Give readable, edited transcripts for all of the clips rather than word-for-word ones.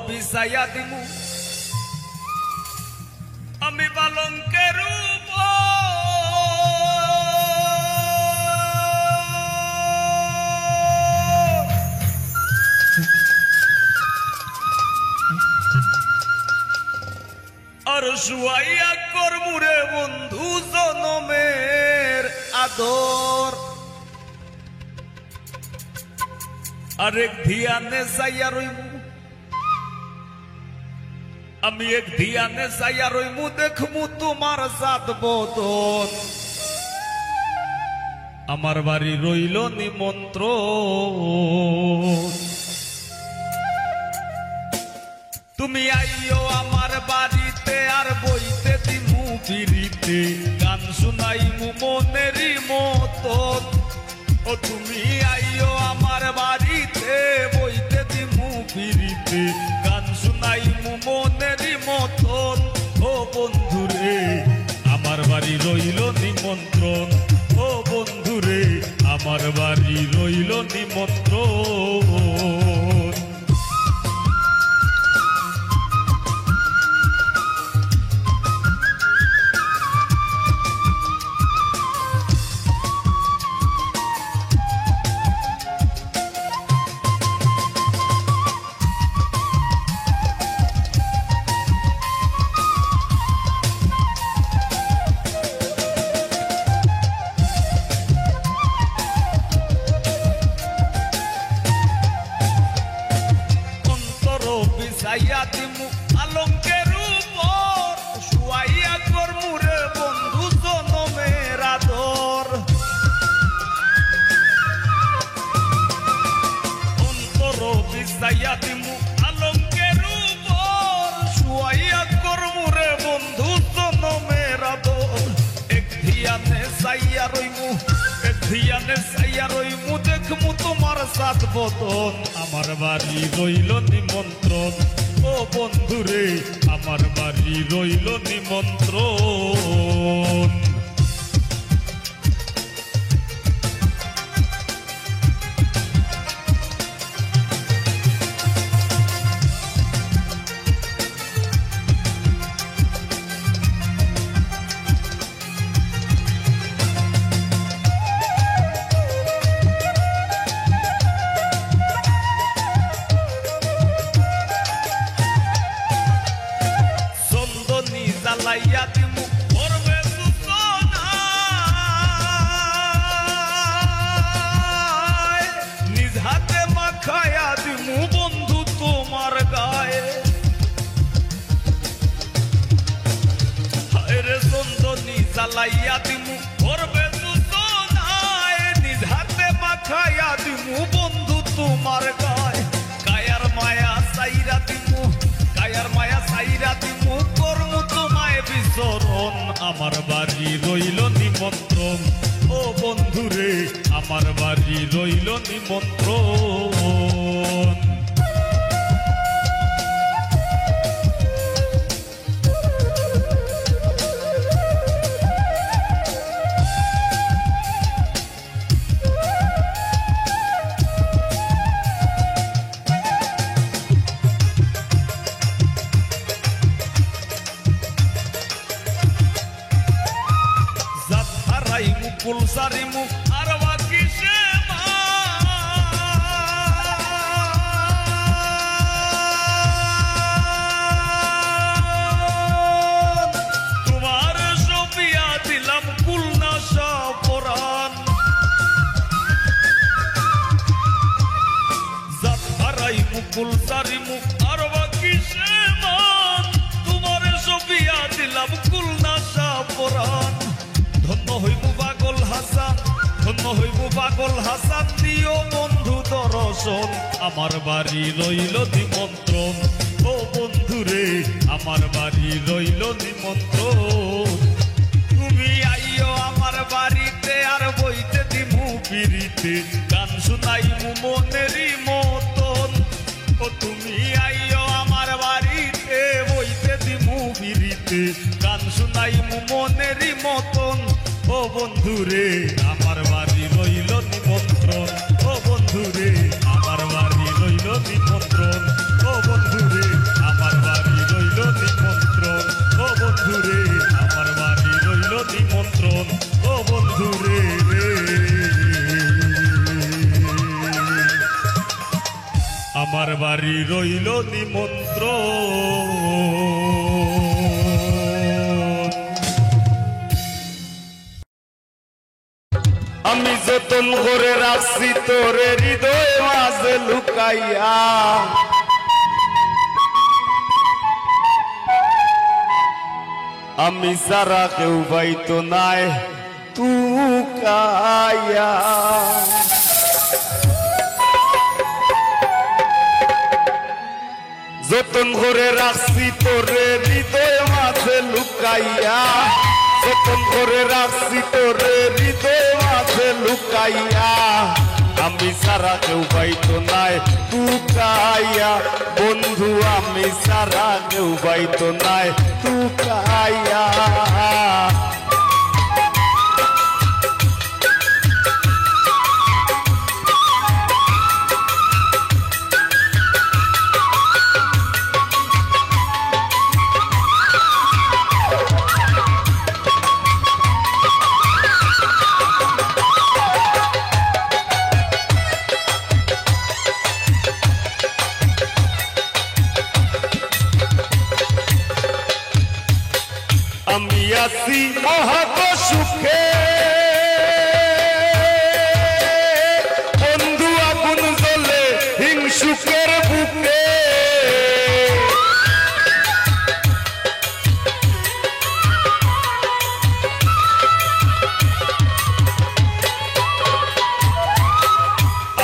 বিছাইয়া দিমু আমি পালঙ্কের আর শুয়াইয়া করমুরে বন্ধু জনমের আদর আরেক ধিয়ানে যাইয়া রইমু আমি এক ধিয়ানে যাইয়া রইমু দেখমু তোমার জাত বদন আমার বাড়ি রইল নিমন্ত্রণ তুমি আইও আমার বাড়িতে আর বইতে দিমু বিড়িতে গান শুনাইমু মনেরই মতন ও তুমি আইও আমার বাড়িতে বইতে দিমু বিড়িতে গান শুনাইমু মনেরই মতন ও বন্ধুরে আমার বাড়ি রইল নিমন্ত্রণ ও বন্ধুরে আমার বাড়ি রইল নিমন্ত্রণ বিছাইয়া দিমু পালঙ্কের উপর শুয়াইয়া করমুরে বন্ধু জনমের আদর অন্তর বিছাইয়া দিমু পালঙ্কের উপর শুয়াইয়া করমুরে বন্ধু জনমের আদর এক ধিয়ানে যাইয়া রইমু এক ধিয়ানে যাইয়া রইমু দেখমু তোমার সাত বদন আমার বাড়ি রইল নিমন্ত্রণ ও বন্ধুরে আমার বাড়ি রইল নিমন্ত্রণ জ্বালাইয়া দিমু করবে সূচনা নিজ হাতে মাখাইয়া দিমু বন্ধু তোমার গায়ে হায়রে চন্দনী জ্বালাইয়া দিমু করবে সূচনা নিজ হাতে মাখাইয়া দিমু বন্ধু তোমার গায়ে কায়ার মায়া সাইরা দিমু কায়ার মায়া সাইরা দিমু করমু তোমায় বিচরণ আমার বাড়ি রইল নিমন্ত্রণ ও বন্ধুরে আমার বাড়ি রইল নিমন্ত্রণ কুলসারিমু আর বাকি তোমার সপিয়া দিলাম কুলনাশা পরাণ জাত হারাইমু কুলসারিমু আর বাকি তোমার সপিয়া দিলাম কুলনাশা পরাণ ধন্য হইবু পাগল হাসান ধন্য হইবু পাগল হাসান দিও বন্ধু দর্শন আমার বাড়ি রইল নিমন্ত্রণ ও বন্ধুরে আমার বাড়ি রইল নিমন্ত্রণ তুমি আইও আমার বাড়িতে আর বইতে দিমু পিড়িতে গান শুনাইমু মনেরই মতন ও তুমি আইও আমার বাড়িতে বইতে দিমু পিড়িতে গান শুনাইমু মনেরই মতন ও বন্ধুরে আমার বাড়ি রইল নিমন্ত্রণ ও বন্ধুরে আমার বাড়ি রইল নিমন্ত্রণ ও বন্ধুরে আমার বাড়ি রইল নিমন্ত্র আমি যতন করে রাখছি তোরে হৃদয় মাঝে লুকাইয়া আমি সারা কেউ পাইতো নাই তুকাইয়া যতন করে রাখছি তোরে হৃদয় মাঝে লুকাইয়া যতন করে রাখছি তোরে হৃদয় মাঝে লুকাইয়া আমি সারা কেউ পাইতো নাই তুকাইয়া বন্ধু আমি সারা কেউ পাইতো নাই তুকাইয়া আমি আছি মহাত সুখে বন্ধু আগুন জ্বলে হিংসুকের বুকে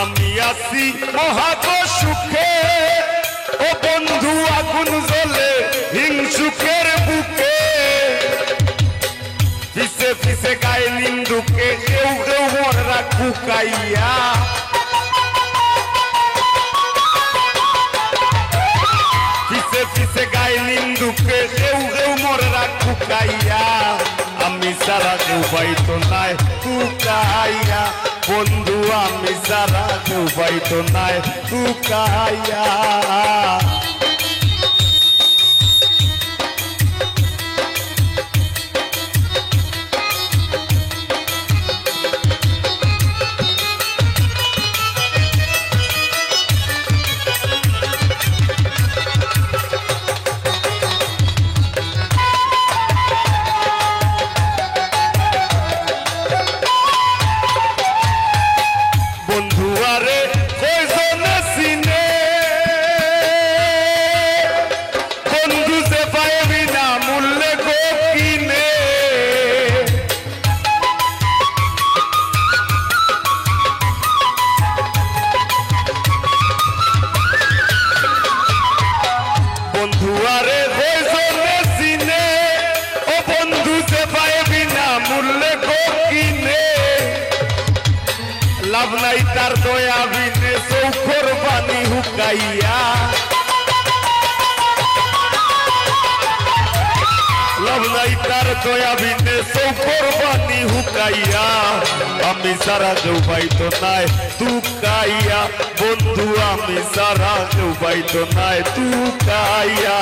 আমি আছি মহাত সুখে ও বন্ধু আগুন জ্বলে হিংসুকের বুকে পিছে পিছে গায়ে নিন্দুকে কেউ কেউ মরা কুকাইয়া পিছে পিছে গায়ে নিন্দুকে কেউ কেউ মরা কুকাইয়া আমি সারা কেউ পাইতো নাই তুকাইয়া বন্ধু আমি সারা কেউ পাইতো নাই তুকাইয়া লাভ নাই তার দয়া বিনে চৌখর পানি হুকাইয়া লাভ নাই তার দয়া বিনে চৌখর পানি হুকাইয়া আমি সারা কেউ পাইতো নাই তুকাইয়া বন্ধু আমি সারা কেউ পাইতো নাই তুকাইয়া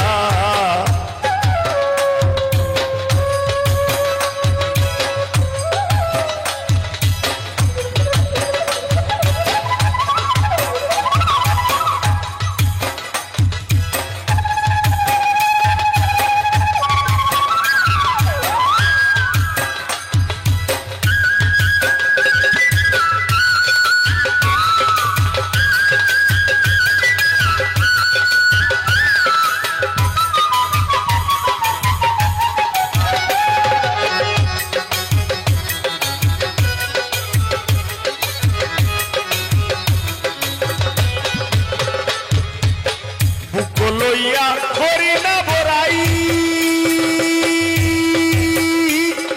লইয়া করি না বড়াই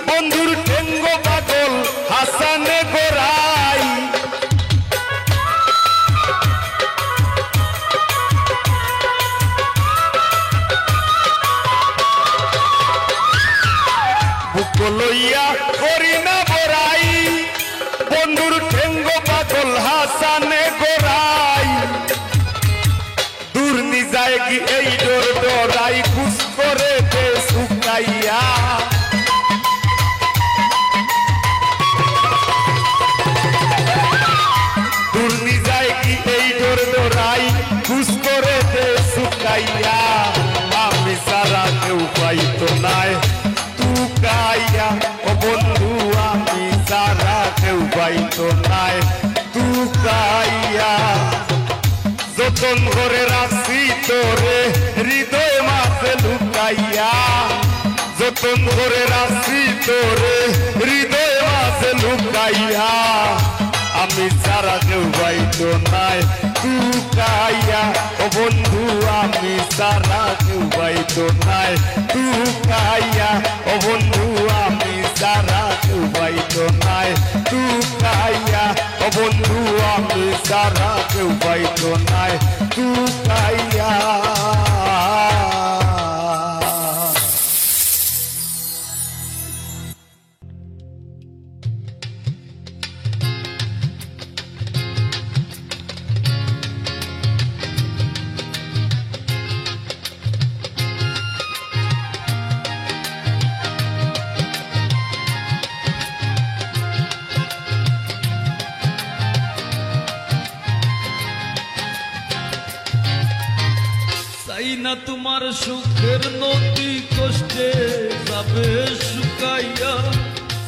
বন্ধুর ঠেঙ্গ পাগল হাসানে গোড়াই বুক লইয়া করি না বড়াই বন্ধুর ঠেঙ্গ পাগল হাসানে গোড়াই দুর্নি যায় কি এই ডোর ডরাই খুশ করে দে শুকাইয়া দুর্নি যায় কি এই ডোর ডরাই খুশ নাই তুকাইয়া যতন করে রাখছি তোরে হৃদয় মাঝে লুকাইয়া যতন করে রাখছি তোরে হৃদয় মাঝে লুকাইয়া আমি সারা কেউ পাইতো নাই তুকাইয়া ও বন্ধু আমি সারা কেউ পাইতো নাই তুকাইয়া ও বন্ধু আমি সারা কেউ পাইতো নাই তুকাইয়া ও বন্ধু আমি সারা কেউ পাইতো নাই তুকাইয়া চাই না তোমার সুখের নদী কষ্টে যাবে শুকাইয়া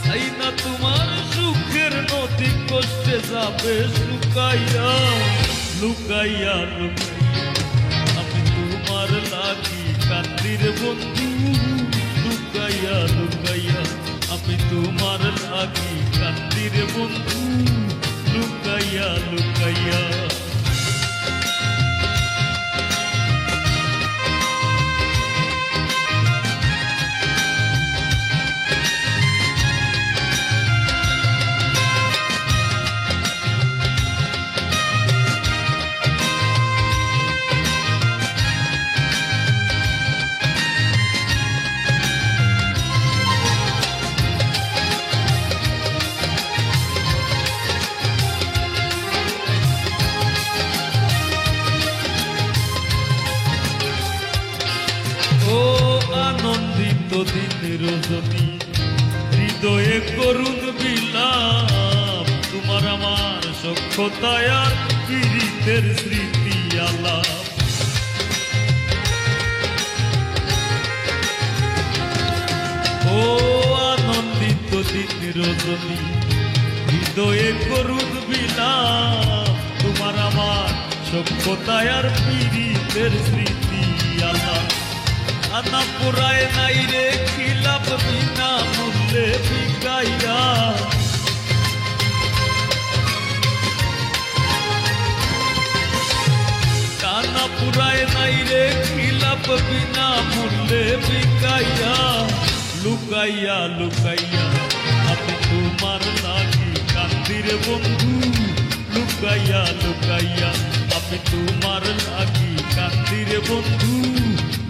চাই না তোমার সুখের নদী কষ্টে যাবে শুকাইয়া লুকাইয়া লুকাইয়া আমি তোমার লাগি কান্দির বন্ধু লুকাইয়া লুকাইয়া আমি তোমার লাগি কান্দির বন্ধু লুকাইয়া লুকাইয়া ও আনন্দিত দিনের রজনী হৃদয়ে করুণ বিলাপ তোমার আমার সখ্যতায় আর পীড়িতের স্মৃতি আলাপ ও আনন্দিত দিনের রজনী হৃদয়ে করুণ বিলাপ তোমার আমার সখ্যতায় আর পীড়িতের স্মৃতি আলাপ আনা পুরায় নাই রে খিলাপ বিনা মূল্যে বিকাইয়া কানা পুরায় নাই রে খিলাপ বিনা মূল্যে বিকাইয়া লুকাইয়া লুকাইয়া আমি তোমার লাগি কান্দির বন্ধু লুকাইয়া লুকাইয়া আমি তোমার লাগি কান্দির বন্ধু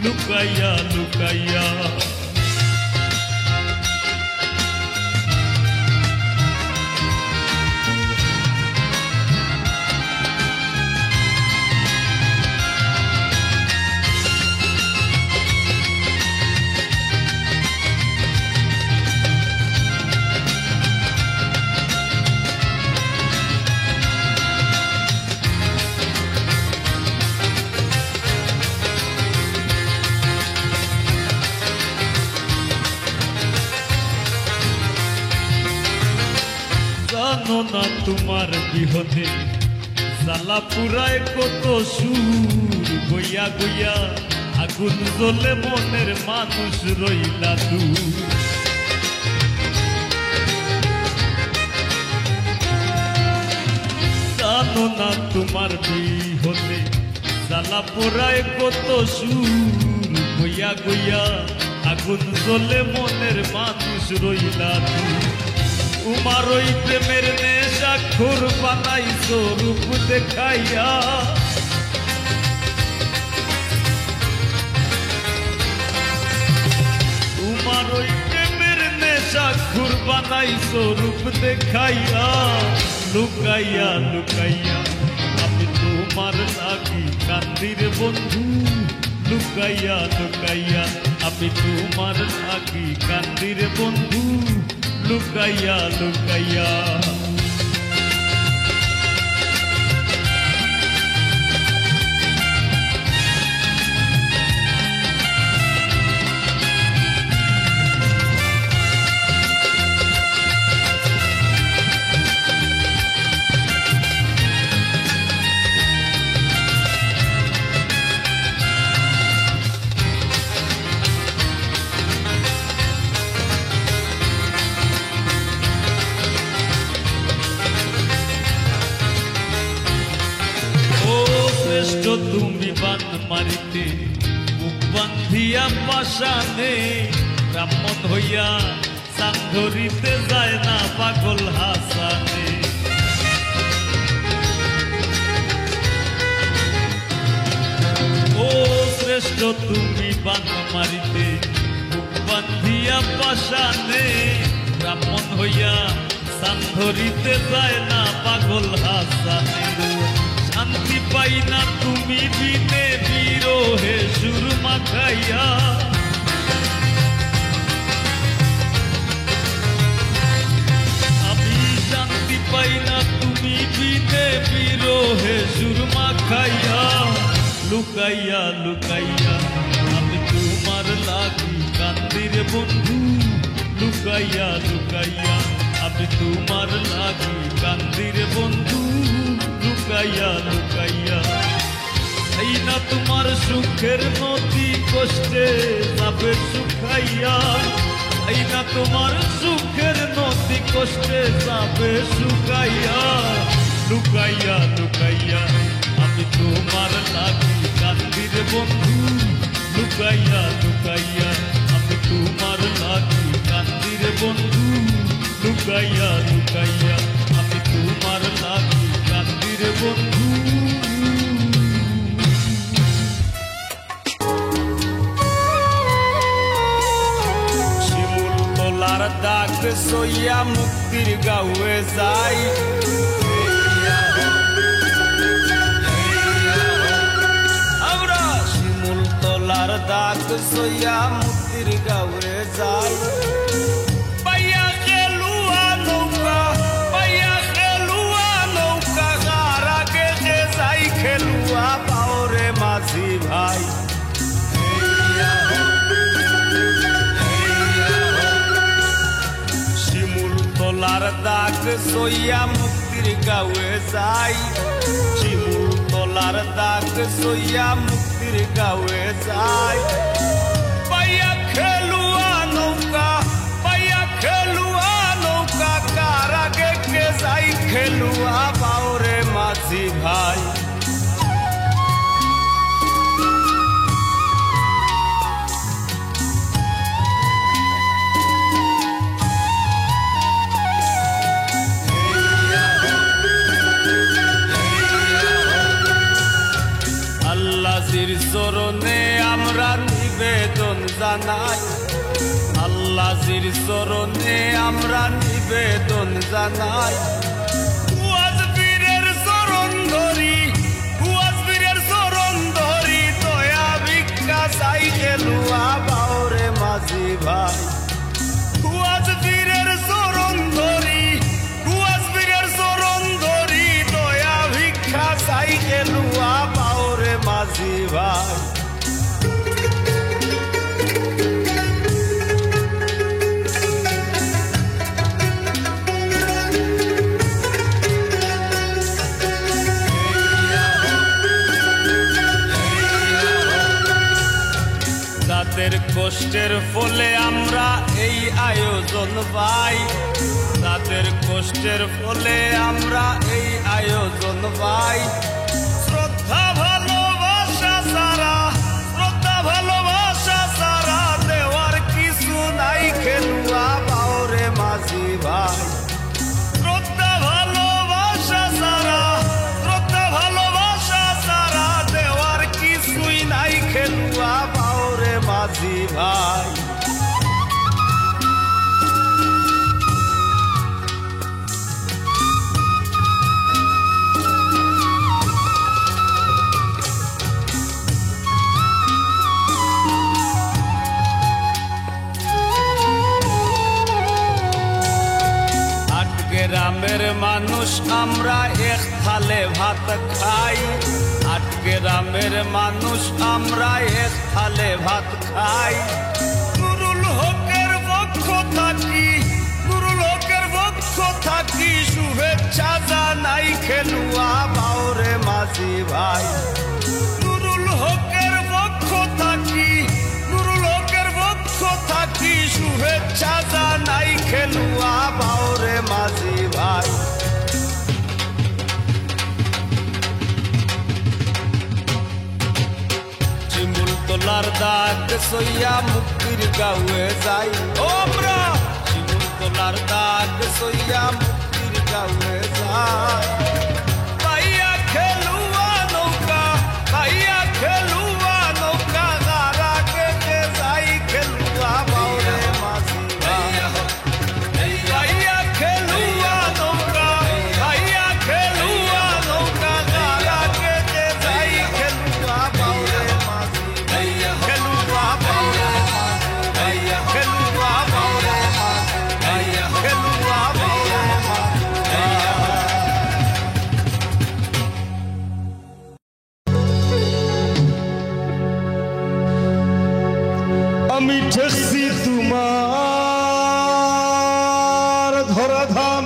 লুকাইয়া লুকাইয়া জানো না তোমার বিহনে জ্বালা পুরায় কত সুর গইয়া গইয়া আগুন জ্বলে মনের মানুষ রইলা দূর জানো না তোমার বিহনে জ্বালা পুরায় কত সুর গইয়া গইয়া আগুন জ্বলে মনের মানুষ রইলা দূর তোমার ওই প্রেমের নেশাখোর বানাইছো রূপ দেখাইয়া তোমার ওই প্রেমের নেশাখোর বানাইছো রূপ দেখাইয়া লুকাইয়া লুকাইয়া আমি তোমার লাগি কান্দির বন্ধু লুকাইয়া লুকাইয়া আমি তোমার লাগি কান্দির বন্ধু লুকাইয়া লুকাইয়া শ্রেষ্ঠ তুমি বান মারিতে মুখ বান্ধিয়া পাশানে ব্রাহ্মণ হইয়া চাঁদ ধরিতে যায় না পাগল হাসানে ও শ্রেষ্ঠ তুমি বান মারিতে মুখ বান্ধিয়া পাশানে ব্রাহ্মণ হইয়া চাঁদ ধরিতে যায় না পাগল হাসানে শান্তি পাই না তুমি বিনে বিরহে সুর মাখাইয়া আমি শান্তি পাই না তুমি বিনে বিরহে সুর মাখাইয়া লুকাইয়া লুকাইয়া আমি তোমার লাগি কান্দির বন্ধু লুকাইয়া লুকাইয়া আমি তোমার লাগি কান্দির বন্ধু লুকাইয়া লুকাইয়া এই না তোমার সুখের নদী কষ্টে যাবে শুকাইয়া এই না তোমার সুখের নদী কষ্টে যাবে শুকাইয়া লুকাইয়া লুকাইয়া আমি তোমার লাগি কান্দির বন্ধু লুকাইয়া লুকাইয়া আমি তোমার লাগি কান্দির বন্ধু লুকাইয়া লুকাইয়া আমি তোমার লাগি কান্দির বন্ধু শিমুল তোলার দাগ সইয়া মুক্তির গাঁয়ে যাই আমরা শিমুল তোলার দাগ সইয়া মুক্তির গাঁয়ে যাই পাইয়া খেলুয়া নৌকা পাইয়া খেলুয়া নৌকা গার আগে যে যাই খেলুয়া পাওরে মাঝি ভাই শিমুল তোলার দাগ সইয়া মুক্তির গাঁয়ে যাই শিমুল তোলার দাগ সইয়া মুক্তির গাঁয়ে যাই পাইয়া খেলুয়া নৌকা পাইয়া খেলুয়া নৌকা কার আগে কে যাই খেলুয়া পাওরে মাঝি ভাই আল্লাহর চরণে আমরা নিবেদন জানাই আল্লাহর চরণে আমরা নিবেদন জানাই কুয়াজবীরের চরণ ধরি কুয়াজবীরের চরণ ধরি দয়া ভিক্ষা চাই খেলুয়া বাউরে মাঝি ভাই কুয়াজবীরের চরণ ধরি কুয়াজবীরের চরণ ধরি দয়া ভিক্ষা চাই খেলুয়া বাউরে মাঝি ভাই তাদের কষ্টের ফলে আমরা এই আয়োজন পাই তাদের কষ্টের ফলে আমরা এই আয়োজন পাই শ্রদ্ধা ভালোবাসা সারা শ্রদ্ধা ভালোবাসা সারা দেওয়ার কিছু নাই খেলুয়া বাউরে মাঝি ভাই শ্রদ্ধা ভালোবাসা সারা শ্রদ্ধা ভালোবাসা সারা দেওয়ার কিছুই নাই খেলুয়া বাউরে মাঝি ভাই গ্রামের মানুষ আমরা এক থালে ভাত খাই আট গ্রামের মানুষ আমরা এক থালে ভাত খাই নুরুল হকের পক্ষ থাকি নুরুল হকের পক্ষ থাকি শুভেচ্ছা জানাই খেলুয়া বাউরে মাঝি ভাই নুরুল হকের পক্ষ থাকি নুরুল হকের পক্ষ থাকি শুভেচ্ছা জানাই খেলুয়া বাউরে মাঝি ভাই দাগ সইয়া মুক্তির গাঁয়ে যাই ও আমরা শিমুল তোলার দাগ সইয়া মুক্তির গাঁয়ে যাই ভাইয়া খেলুয়া নৌকা ভাইয়া খেলুয়া নৌকা গারা কেটে যাই খেলুয়া বাউরে মাঝি ভাইয়া খেলুয়া নৌকা ভাইয়া খেলুয়া নৌকা গারা কেটে যাই খেলুয়া বাউরে মাঝি ভাইয়া খেলুয়া বাউরে ভাইয়া খেলুয়া বাউরে ভাইয়া খেলুয়া বাউরে আমি ঠেকছি তোমার ধরাধাম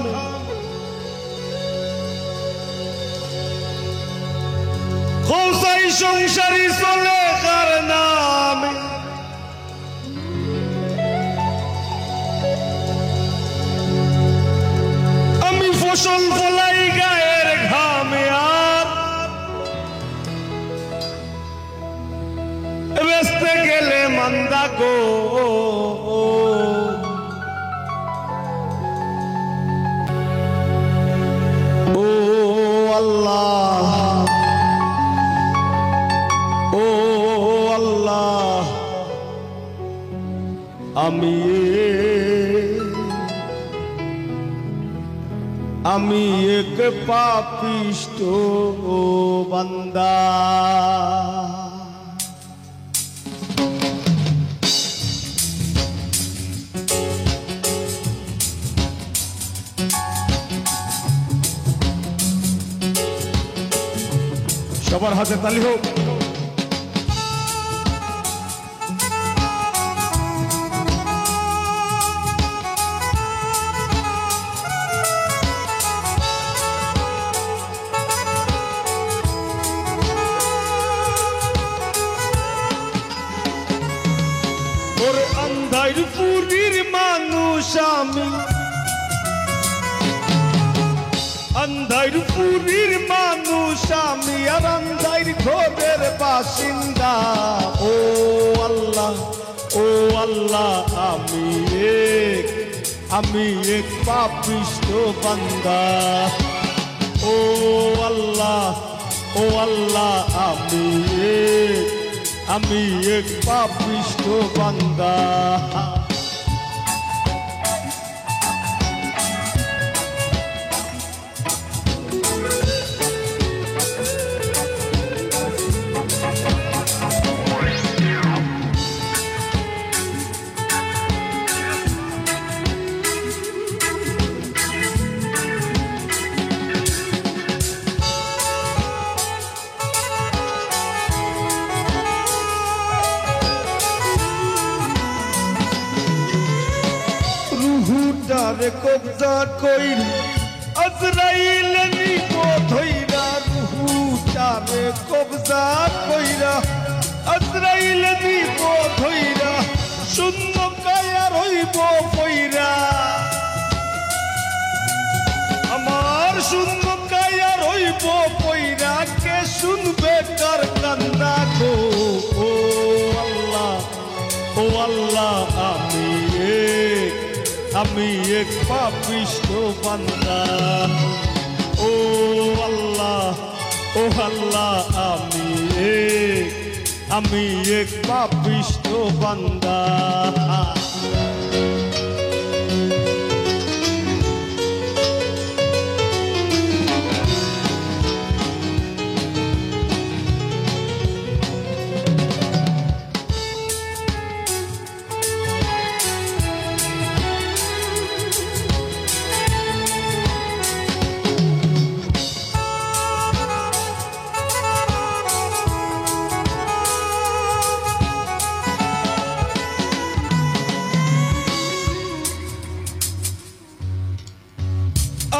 কৌসাই সংসারী চলে কার নামে আমি ফসল ফলাই গায়ের ঘামে আর বেচতে গেলে মান্দা গো ও আল্লাহ ও আল্লাহ আমি এক পাপিষ্ট বান্দা সবার হাতে তালি হোক ওরে আন্ধার পুরীর মানুষ আমি আন্ধার পুরীর মানুষ আমি আর আন্ধার ঘরের বাসিন্দা ও আল্লাহ আমি এক পাপিষ্ট বান্দা ও আল্লাহ আমি এক পাপিষ্ট বান্দা রুহুটারে কবজা কইর আজরাইল নিব ধইরা রুহুটারে কবজা কইরা আজরাইল নিব ধইরা শূন্য কায়া রইব কইরা আমার শূন্য কায়া রইব কইরা কে শুনবে কার কান্দা গো ও আল্লাহ আমি এক পাপিষ্ট বান্দা ও আল্লাহ আমি এক পাপিষ্ট বান্দা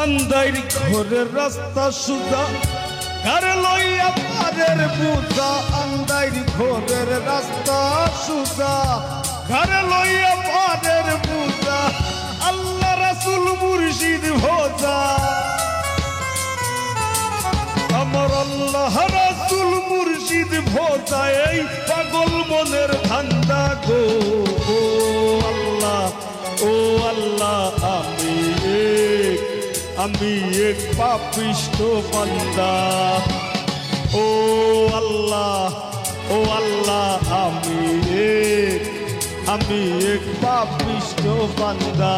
আন্ধার ঘরের রাস্তা সুদা ঘর লইয়া পারের বুঝা আন্ধার ঘরের রাস্তা সুদা ঘর লইয়া পারের বুঝা আল্লাহ রাসূল মুর্শিদ ভোজা আমার আল্লাহ রাসূল মুর্শিদ হো যায় এই পাগল মনের ধান্দা গো। ও আল্লাহ, ও আল্লাহ, আমি এক পাপিষ্ঠ বান্দা। ও আল্লাহ, ও আল্লাহ, আমি এক পাপিষ্ঠ বান্দা।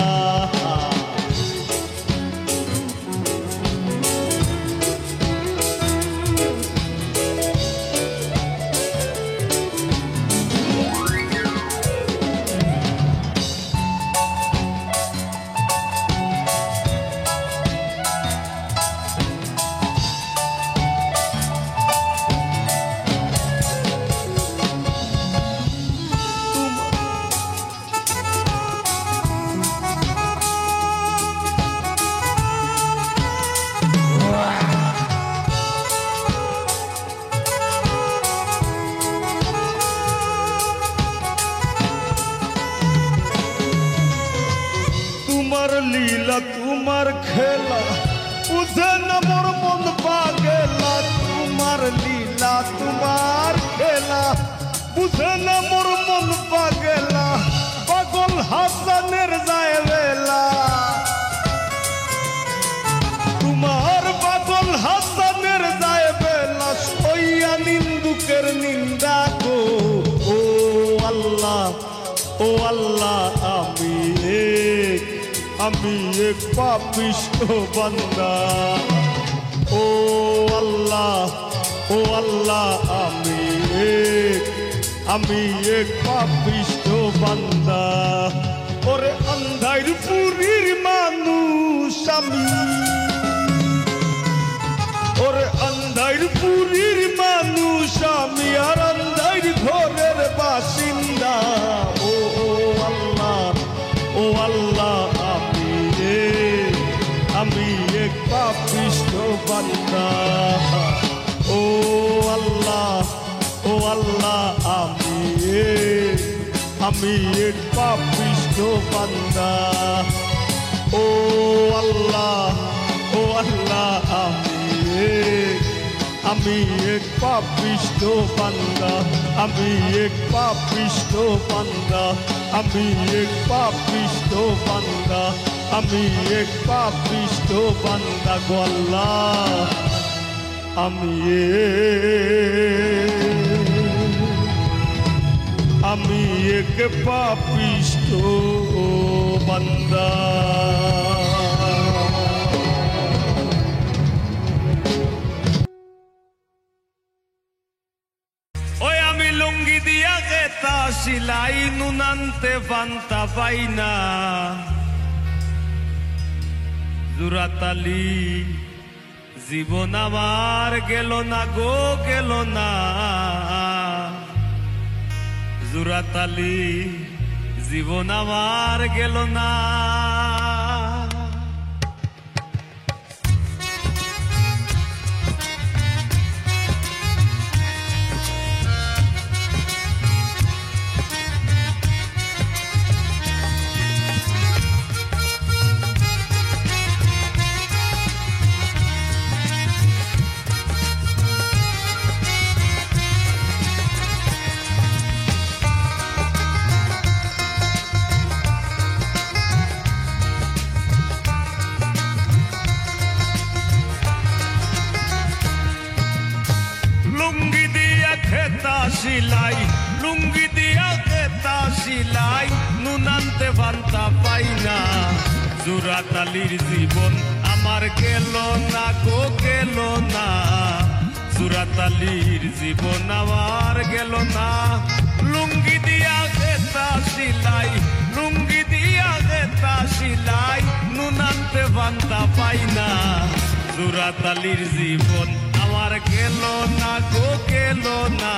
তোমার লীলা তোমার খেলা বুঝে না মোর মন পাগেলা। তোমার লীলা তোমার খেলা বুঝে না মোর মন পাগেলা। পাগল হাসানের যায় বেলা, তোমার পাগল হাসানের যায় বেলা। সইয়া নিন্দুকের নিন্দা গো। ও আল্লাহ, ও আল্লাহ, আমি এক পাপিষ্ঠ বান্দা। ও আল্লাহ, ও আল্লাহ, আমি এক পাপিষ্ঠ বান্দা। ওরে আন্ধার পুরীর মানুষ আমি, ওরে আন্ধার পুরীর মানুষ আমি, আর আন্ধার ঘরের বাসিন্দা। ও আল্লাহ, ও আল্লাহ, আমি এক পাপিষ্ঠ বান্দা। ও আল্লাহ, ও আল্লাহ, আমি এক পাপিষ্ঠ বান্দা। ও আল্লাহ, ও আল্লাহ, আমি এক পাপিষ্ঠ বান্দা। আমি এক পাপিষ্ঠ বান্দা। আমি এক পাপিষ্ঠ বান্দা। আমি এক পাপিষ্ঠ বান্দা গো আল্লাহ। আমি এক পাপিষ্ঠ বান্দা। ওই আমি লুঙ্গি দিয়া গেতা সিলাই নুনান্তে পান্তা পাই না। জুরাতালি জীবন আমার গেল না গো, গেল না। জুরাতালি জীবন আমার গেল না। সিলাই লুঙ্গি দিয়া গেতা সিলাই নুনান্তে ভান্তা পাই না। জুরাতালির জীবন আমার গেল না গো, গেল না। জুরাতালির জীবন আমার গেল না। লুঙ্গি দিয়া গেতা সিলাই, লুঙ্গি দিয়া গেতা সিলাই নুনান্তে ভান্তা পাই না। জুরাতালির জীবন আমার গেল না গো, গেল না।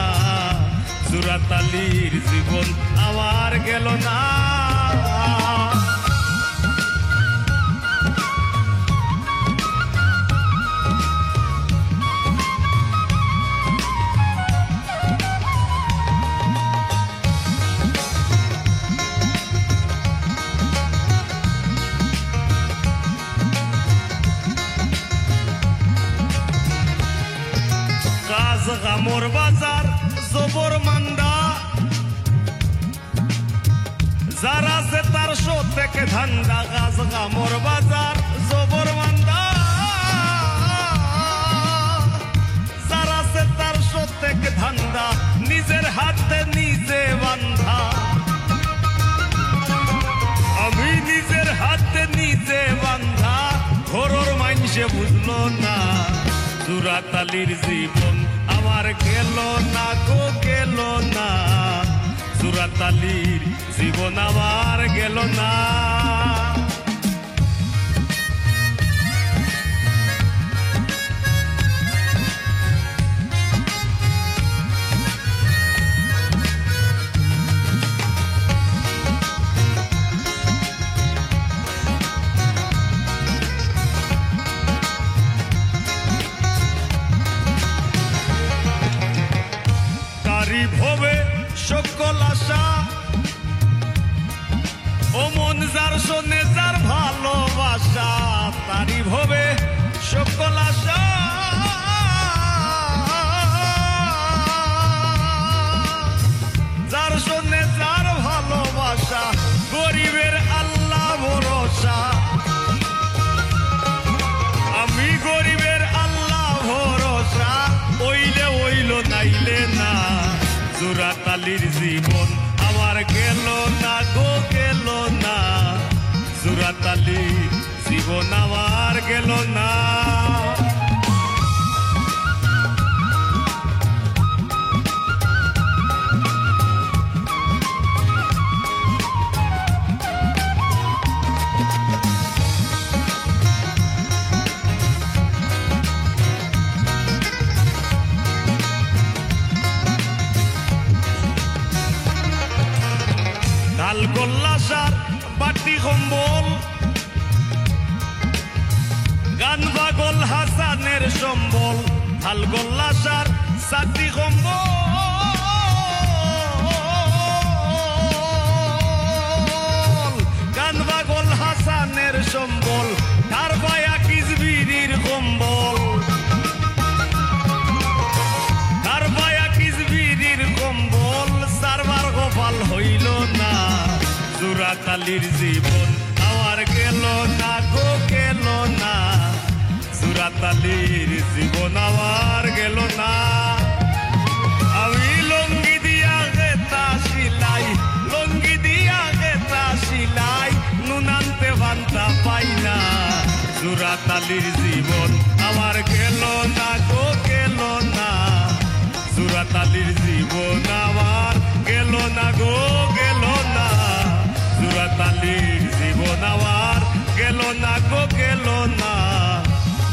জুরাতালির জীবন আমার গেল না। কাজ গাছ গামর বাজার জবর মান্দা যার আছে তার থেকে ধান্দা গাছ গামর বাজার জবর মান্দা যার আছে তার থেকে ধান্দা নিজের হাতে নিজে বান্ধা আমি নিজের হাতে নিজে বান্ধা ঘরোর মানুষে বুঝলো না জুরাতালির জীবন আমার গেল না গো গেল না জুরাতালির জীবন আমার গেল না ভবে সকল আশা ও মন যার শোনে যার ভালোবাসা তারি ভবে সকল আশা যার শোনে যার ভালোবাসা গরিবের আল্লাহ ভরসা আমি গরিবের আল্লাহ ভরসা ওইলে ওইল নাইলে না জুরাতালির জীবন আমার গেল না গো গেল না জুরাতালির জীবন আমার গেল না লাল গোল্লাসার বাটি কম্বল গান বাগল হাসানের সম্বল লাল গোল্লাসার সাটি কম্বল গান বাগল হাসানের সম্বল তার বায়া কিসবিরির কম্বল তার বায়া কিসবিরির কম্বল সারবার গোপাল হইল না জুরাতালির জীবন আমার গেল না গো গেল না জুরাতালির জীবন আমার গেল না আমি লঙ্গি দিয়া গেতা সিলাই লঙ্গি দিয়া গেতা সিলাই নুনান্তে বান্তা পাই না জুরাতালির জীবন আমার গেল না গো গেল না জুরাতালির জীবন আমার গেল না গো গেল না জুরাতালির জীবন আমার গেল না গো গেল না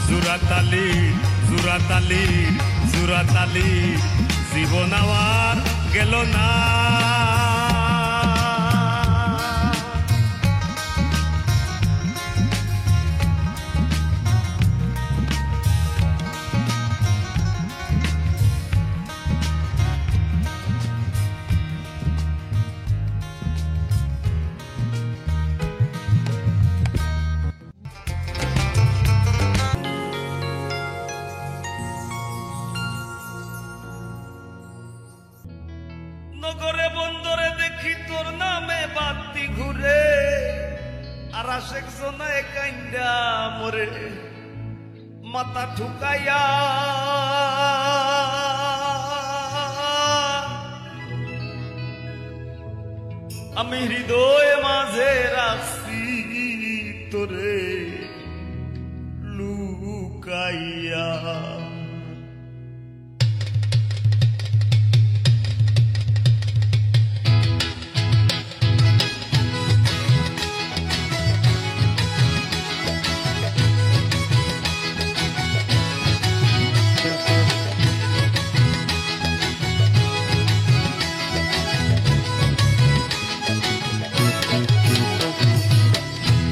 জুরাতালির জুরাতালির জুরাতালির জীবন আমার গেল না নগরে বন্দরে দেখি তোর নামে বাতি ঘুরে আর আশেক জনায় কাইন্দা মরে মাথা ঠুকাইয়া আমি হৃদয় মাঝে রাখছি তোরে লুকাইয়া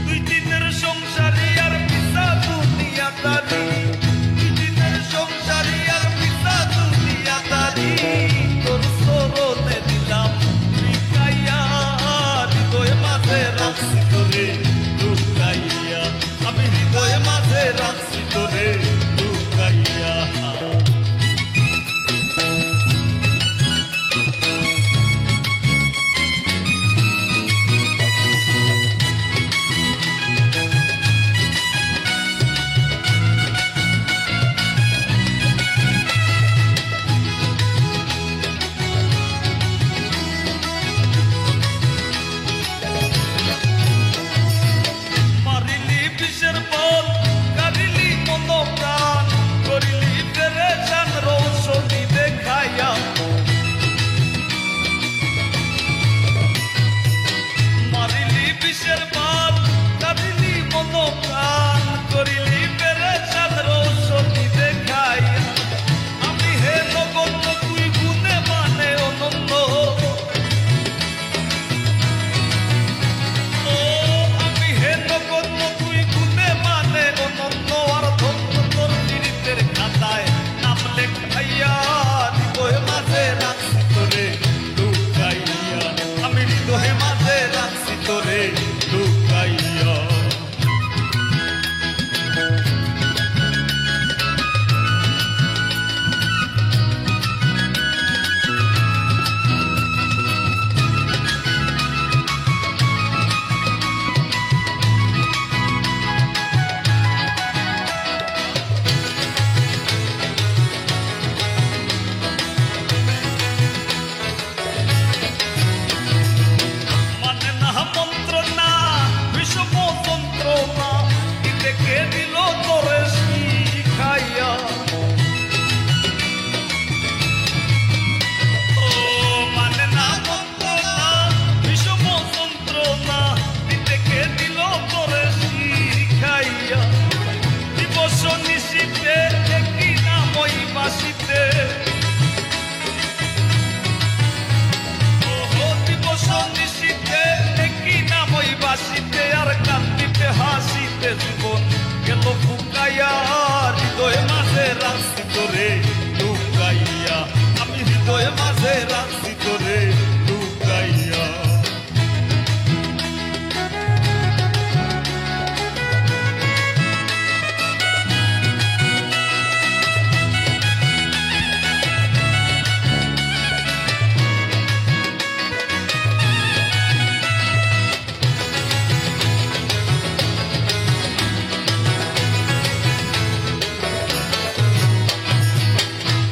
দুই দিনের সংসারে আর পিসা দুনিয়া দানি দুই দিনের রাখছি তোরে লুকাইয়া, আমি হৃদয় মাঝে রাখছি তোরে লুকাইয়া।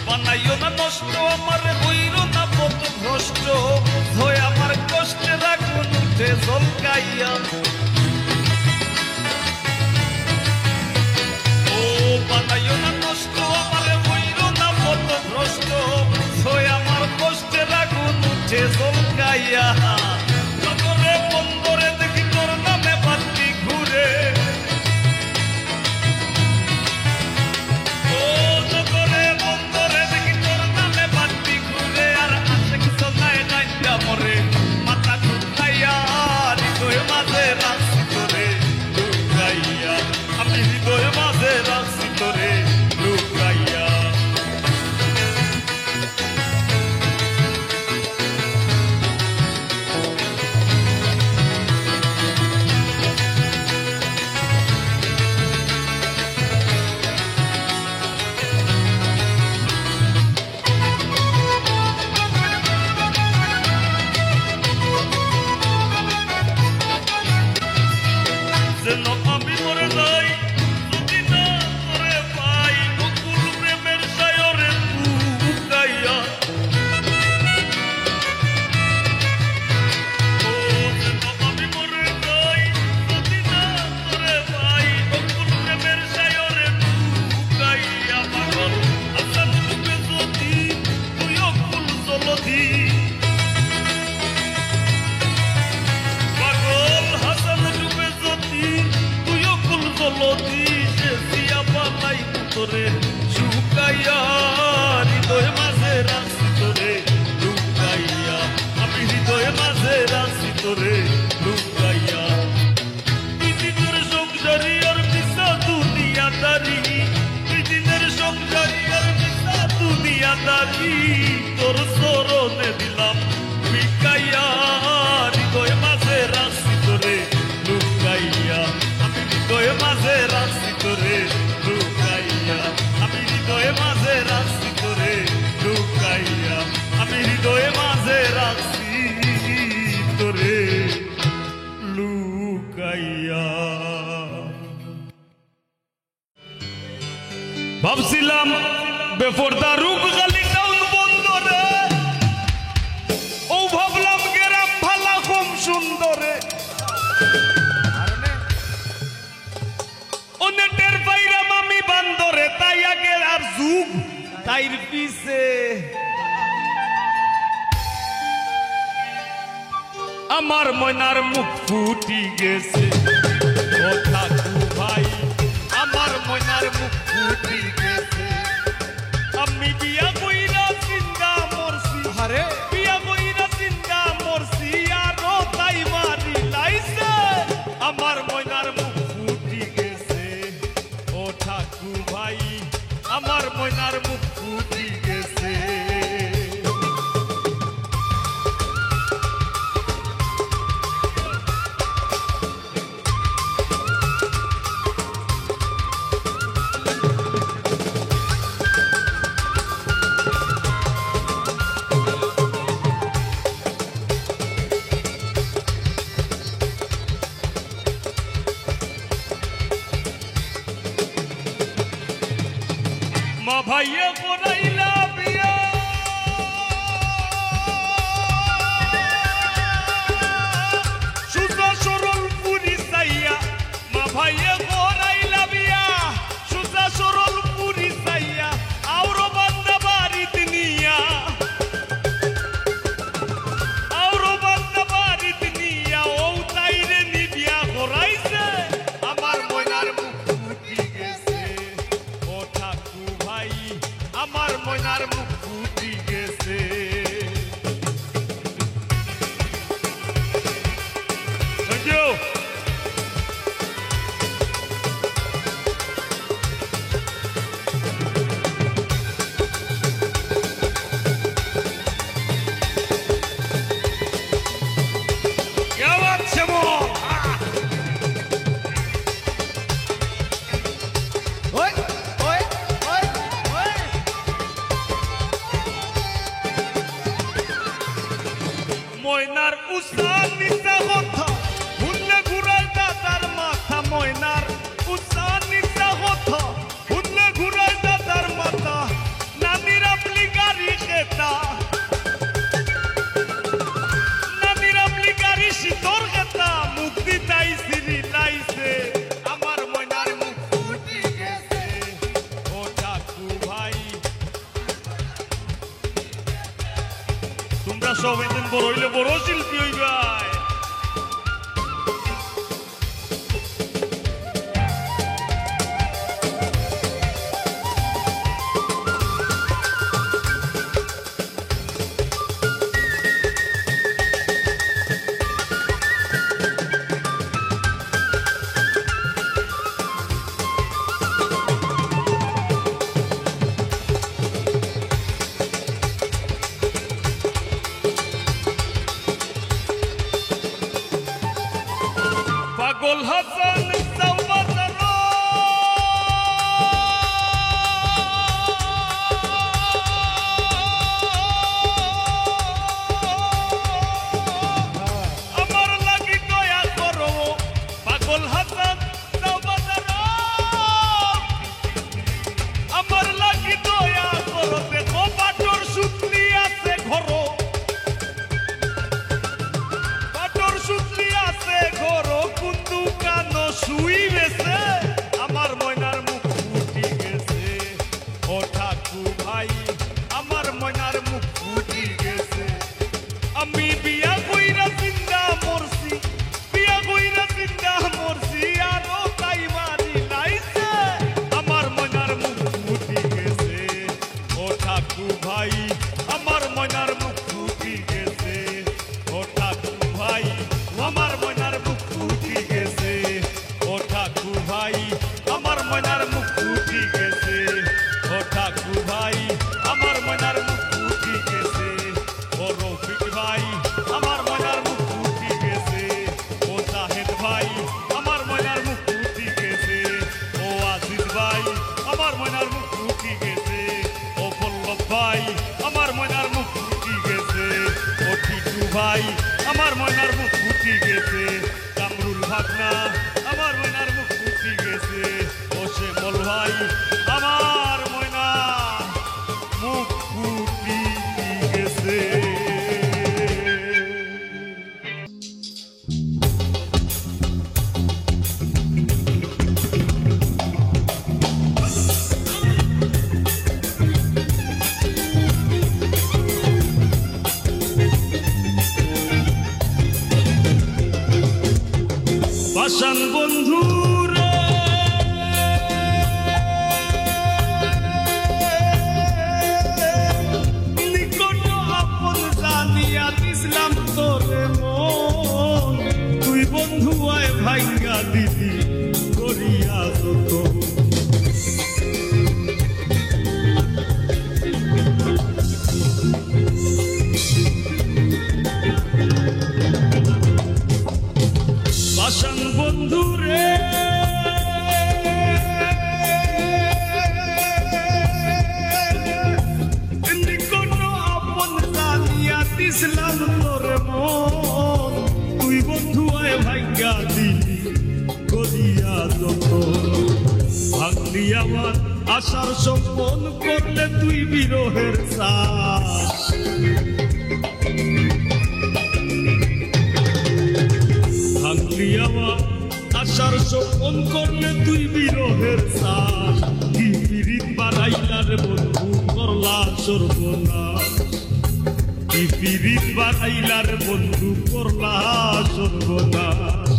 বানাইও না নষ্ট আমার, হইল না পথ ভ্রষ্ট, হয়ে আমার কষ্টে রাখুন উঠে জলকাইয়া। ও বানাইও না নষ্ট আমার, হইল না পথ ভ্রষ্ট, হয়ে আমার কষ্টে রাখুন উঠে জলকাইয়া। নগরে বন্দরে দেখি তোর নামে বাতি ঘুরে, মরে মাথা ঢুকাইয়া হৃদয় মাঝে রাখছি তোরে লুকাইয়া, আমি হৃদয় মাঝে রাখছি তোরে লুকাইয়া। যেন আমি মরে যাই যদি না তোরে পাই, বকুল প্রেমের সায়রে লুকাইয়া। ও যেন আমি মরে যাই যদি না তোরে পাই, বকুল প্রেমের সায়রে লুকাইয়া। পাগল আসাম ডুবে যদি তুই অকুল জলধি, পাগল হাসান ডুবে যদি তুই অকুল জলধি, সে সিয়া পালাই তোরে শুকাইয়া, হৃদয় মাঝে রাখছি তোরে লুকাইয়া, আমি হৃদয় মাঝে রাখছি তোরে লুকাইয়া। তুই দিনের সংসারী আর মিশা দুনিয়াদারি, তুই দিনের সংসারী আর মিশা দুনিয়াদারি, তোর চরণে দিলাম বিকাইয়া, হৃদয় মাঝে রাখছি তোরে লুকাইয়া, আমি হৃদয় মাঝে রাখছি তোরে লুকাইয়া, আমি হৃদয় মাঝে রাখছি তোরে লুকাইয়া, আমি হৃদয় মাঝে রাখছি তোরে লুকাইয়া। ভাবছিলাম বেপরদা রূপ খালি টাউন বন্দরে, ও ভাবলাম গ্রাম ভালা কম সুন্দরে, ও নেটের বাইরাম আমি বান্দরে, তাই আগে আর যুগ তাইর পিছে আমার ময়নার মুখ ফুটি গেছে। ও ঠাকু ভাই আমার ময়নার মুখ ফুটি গেছে, আমি বিয়া কইরা চিন্তা মরছি, আরে বিয়া কইরা চিন্তা মরছি, আরো তাই মারি লাইছে আমার ময়নার মুখ ফুটি গেছে। ও ঠাকু ভাই আমার ময়নার মুখ ফুটি গেছে। মা ভাইয়া করাইলা বিয়া, সুজা সরল পুরি চাইয়া, মা ভাইয়া করাইলা বিয়া, সুজা সরল পুরি চাইয়া, আউরো বান্দা বাড়িত নিয়া, আউরো বান্দা বাড়িত নিয়া, ও তাইরে নিবিয়া করাইছে আমার ময়নার মুখ ফুটি গেছে। ও ঠাকু ভাই আমার ময়নার মুখ ফুটি গেছে। উসান নিচা কথা ভুললে ঘুরায় দাদার মাথা ময়নার উসান নিচা কথা ভুললে ঘুরায় দাদার মাথা নানির আপনি গাড়ি খেতা নানির আপনি গাড়ি শীতর খেতা মুক্তি চাইছি লাইছে আমার ময়নার মুখ ফুটি গেছে ও ঠাকু ভাই তোমরা সব একদিন বড় হইলে বড় শিল্পী হইবাই পাগল হাসান সাওবাদার আমার লাগি দয়া করো পাগল হাসান সাওবাদার আমার লাগি দয়া করো দেখো বাটর সুতলি আছে ঘরো বাটর সুতলি আছে ঘরো কুন্দু কানো শুই বেছে আমার ময়নার মুখ ফুটি গেছে ও ঠাকু ভাই আমার ময়নার মুখ ফুটি গেছে আমি বিয়া কইরা জিন্দা মরছি বিয়া কইরা জিন্দা মরছি আরো তাই মারি লাইছে আমার ময়নার মুখ ফুটি গেছে ও ঠাকু ভাই আমার ময়নার মুখ ফুটি গেছে ও ঠাকু ভাই আমার ময়নার মুখ ফুটি গেছে ও ঠাকু ভাই আমার ময়নার মুখ ফুটি গেছে ও ঠাকু ভাই আমার ময়নার মুখ ফুটি গেছে ও রফিক ভাই আমার ময়নার মুখ ফুটি গেছে ও জাহেদ ভাই আমার ময়নার মুখ ফুটি গেছে ও আজিজ ভাই আমার ময়নার মুখ ফুটি গেছে ও পল্লব ভাই আমার ময়নার মুখ ফুটি গেছে ও টিটু ভাই আমার ময়নার মুখ ফুটি গেছে কামরুল ভাগনা আমার ময়নার মুখ ফুটি গেছে ও শ্যামল ভাই আমার ময়নার মুখ ফুটি গেছে পাষাণ বন্ধু রে নিকট আপন জানিয়া দিছিলাম তোরে মন তুই বন্ধু আয় ভাইঙ্গা দিদি করিয়া যত পাষাণ বন্ধু রে নিকট আপন জানিয়া দিছিলাম তোরে মন তুই বন্ধু আয় ভাইঙ্গা দিলি করিয়া যত ভাঙলি আমার আশার সম্পন করলে তুই বিরহের শ্বাস ভাঙলি আমার আশার সম্পন করলে তুই বিরহের শ্বাস কি পিরিত বাড়াইলার বন্ধু করলা সর্বনাশ কি পিরিত বাড়াইলার বন্ধু করলা সর্বনাশ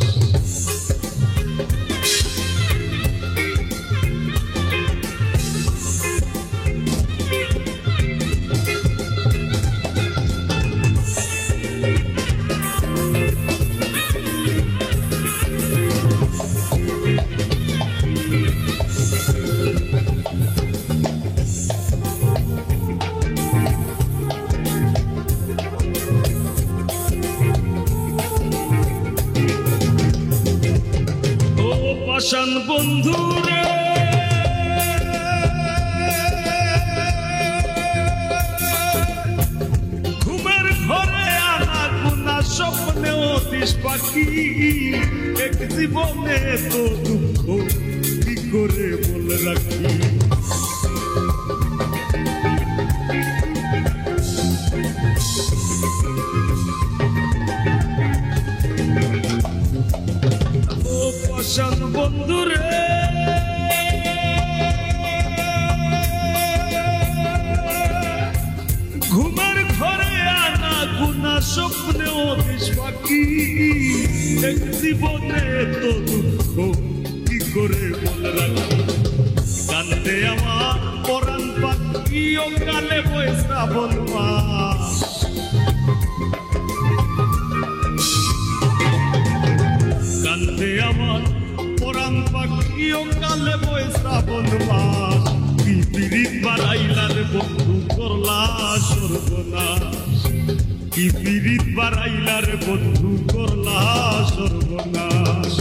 পাষাণ বন্ধু রে ঘুমের ঘরে আনা গুনা স্বপ্ন পাখি এক জীবনে তো দুঃখ কি করে বলে রাখি ও পাষাণ বন্ধুরে ঘুমের ঘরে আনা গুনা স্বপ্নেও দেশ পাখি এক জীবনে তো দুঃখ কি করে বলে রাখি কান্দে আমার পরাণ পাখি ও কালে বয়ে শ্রাবণ মাস কান্দে আমার পরাণ পাখি ও কালে বয়ে শ্রাবণ মাস কি পিরিত বাড়াইলার বন্ধু করলা সর্বনাশ কি পিরিত বাড়াইলার বন্ধু করলা সর্বনাশ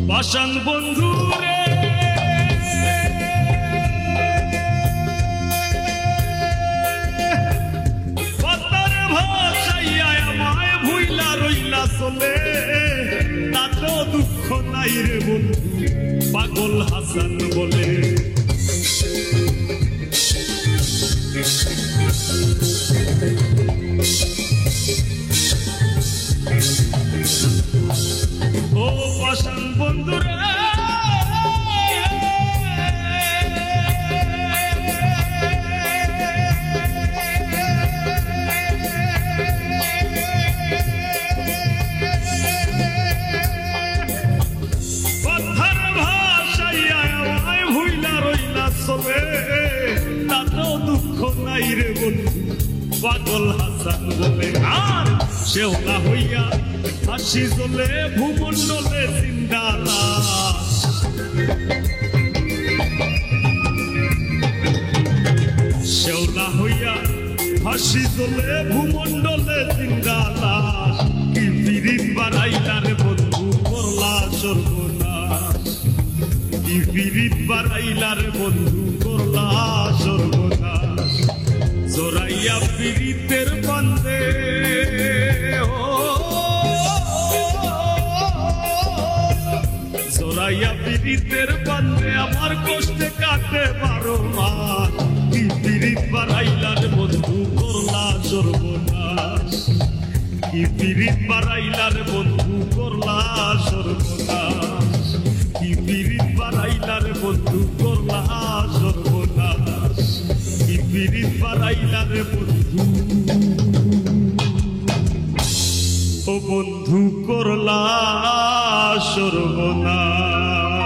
পাষাণ বন্ধু রে পাতার ভাষাইয়া আমায় ভুইলা রইলা চলে তাতেও দুঃখ নাই রে বন্ধু পাগল হাসান বলে ও পাষাণ বন্ধুরা পাথার ভাষাইয়া আমায় ভুইলা রইলা চলে তাতেও দুঃখ নাই রে বন্ধু পাগল হাসান বলে আর শেওলা হইয়া হাসি জ্বলে ভূমণ্ডলে জিন্দা লাশ শেওলা হইয়া হাসি জ্বলে ভূমণ্ডলে জিন্দা লাশ কি পিরিত বাড়াইলার বন্ধু করলা সর্বনাশ কি পিরিত বাড়াইলার বন্ধু করলা সর্বনাশ জোরাইয়া পিরিতের বান্ধে জোরাইয়া পিরিতের বান্ধে আমার কষ্টে কাটে 12 মাস কি পিরিত বাড়াইলার বন্ধু করলা সর্বনাশ কি পিরিত বাড়াইলার বন্ধু করলা সর্বনাশ কি পিরিত বাড়াইলার বন্ধু করলা সর্বনাশ কি পিরিত বাড়াইলার বন্ধু ও বন্ধু করলা সর্বনাশ।